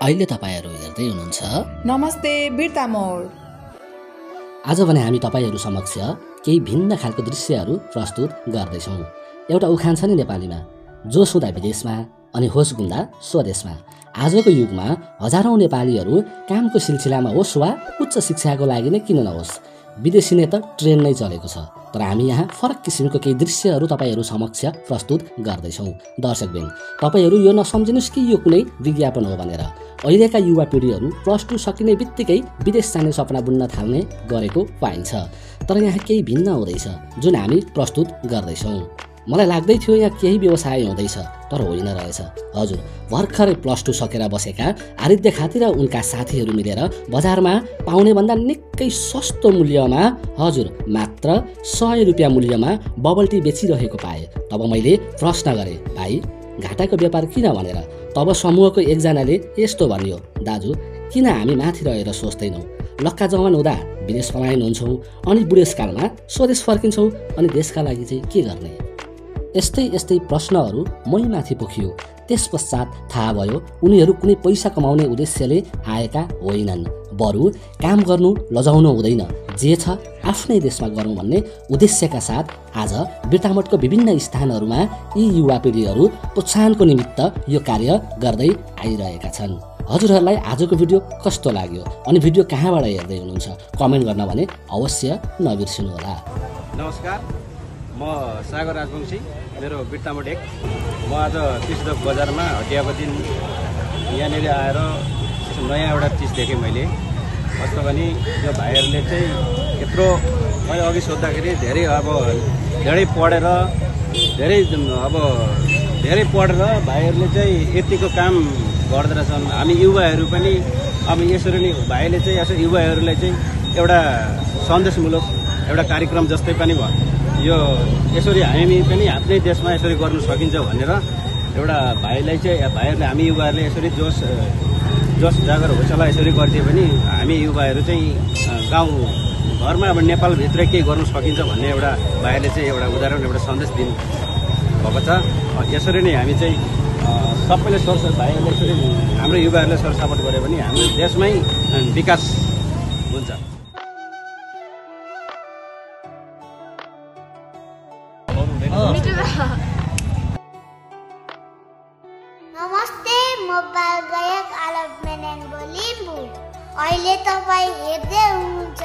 अहिले तपाईहरु हेर्दै हुनुहुन्छ नमस्ते वीरता मोड। आज भने हामी तपाईहरु समक्ष केही भिन्न खालको दृश्यहरू प्रस्तुत गर्दैछौँ। एउटा उखान छ नि नेपालीमा, जोस हुँदा विदेशमा अनि होस गुम्दा स्वदेशमा। आजको युगमा हजारौं नेपालीहरू कामको सिलसिलामा होस् वा उच्च शिक्षाको लागि नै किन नहोस्, विदेशी नै त ट्रेन नै चलेको छ। तर हामी यहाँ फरक किसिमको केही दृश्यहरू तपाईहरु समक्ष प्रस्तुत गर्दैछौँ। दर्शकबिन, तपाईहरु यो नसम्झिनुस् कि यो कुनै विज्ञापन हो भनेर। अहिलेका युवा पिढीहरू +2 सकिने बित्तिकै विदेश जाने सपना बुन्न थाल्ने गरेको पाइन्छ। तर यहाँ केही भिन्न हुँदैछ जुन हामी प्रस्तुत गर्दैछौँ। मलाई लाग्दै थियो यहाँ केही व्यवसाय हुँदैछ, तर होइन रहेछ। हजुर, भर्खरै +2 सकेर बसेका आराध्य खाती र उनका साथीहरू मिलेर बजारमा पाउने भन्दा निकै सस्तो मूल्यमा, हजुर मात्र 100 रुपियाँ मूल्यमा बबल टी बेचिरहेको पाएँ। तब मैले प्रश्न गरेँ, भाइ घाटाको व्यापार किन भनेर। तब समूहको एकजनाले यस्तो भन्यो, दाजु किन हामी माथि रहेर सोच्दैनौँ, लक्का जवान हुँदा विदेश पलायन हुन्छौँ अनि बुढेसकालमा स्वदेश फर्किन्छौँ अनि देशका लागि चाहिँ के गर्ने। यस्तै प्रश्नहरू मैमाथि पोखियो। त्यसपश्चात थाहा भयो उनीहरू कुनै पैसा कमाउने उद्देश्यले आएका होइनन्, बरु काम गर्नु लजाउनु हुँदैन, जे छ आफ्नै देशमा गरौँ भन्ने उद्देश्यका साथ आज वीरतामोडको विभिन्न स्थानहरूमा यी युवा पिढीहरू प्रोत्साहनको निमित्त यो कार्य गर्दै आइरहेका छन्। हजुरहरूलाई आजको भिडियो कस्तो लाग्यो अनि भिडियो कहाँबाट हेर्दै हुनुहुन्छ कमेन्ट गर्न भने अवश्य नबिर्सिनुहोला। नमस्कार, म सागर राजवंशी, मेरो वीरतामोड 1। म आज तिसदक बजारमा हटियाको दिन यहाँनिर आएर नयाँ एउटा चिज देखेँ मैले। कस्तो भने यो भाइहरूले चाहिँ यत्रो, मैले अघि सोद्धाखेरि धेरै पढेर भाइहरूले चाहिँ यतिको काम गर्दै रहेछन्। हामी युवाहरू पनि अब यसरी नै भाइले चाहिँ यसो युवाहरूलाई चाहिँ एउटा सन्देशमूलक एउटा कार्यक्रम जस्तै पनि भयो, यो यसरी हामी पनि आफ्नै देशमा यसरी गर्नु सकिन्छ भनेर एउटा भाइहरूले हामी युवाहरूले यसरी जोस जागर होसला यसरी गर्थ्यो भने हामी युवाहरू चाहिँ गाउँ घरमा अब नेपालभित्रै केही गर्नु सकिन्छ भन्ने एउटा भाइहरूले चाहिँ एउटा उदाहरण, एउटा सन्देश दिनु भएको छ। यसरी नै हामी चाहिँ सबैले भाइहरूले यसरी हाम्रो युवाहरूले सरसपोर्ट गऱ्यो भने हाम्रो देशमै विकास हुन्छ। नमस्ते, म बालगायक आलम मेनेन्गो लिम्बू। अहिले तपाईँ हेर्दै हुनुहुन्छ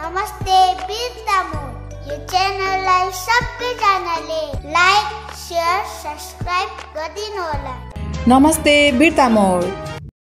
नमस्ते वीरतामोड। यो च्यानललाई सबैजनाले लाइक, सेयर, सब्स्क्राइब गरिदिनु होला। नमस्ते वीरता मोड।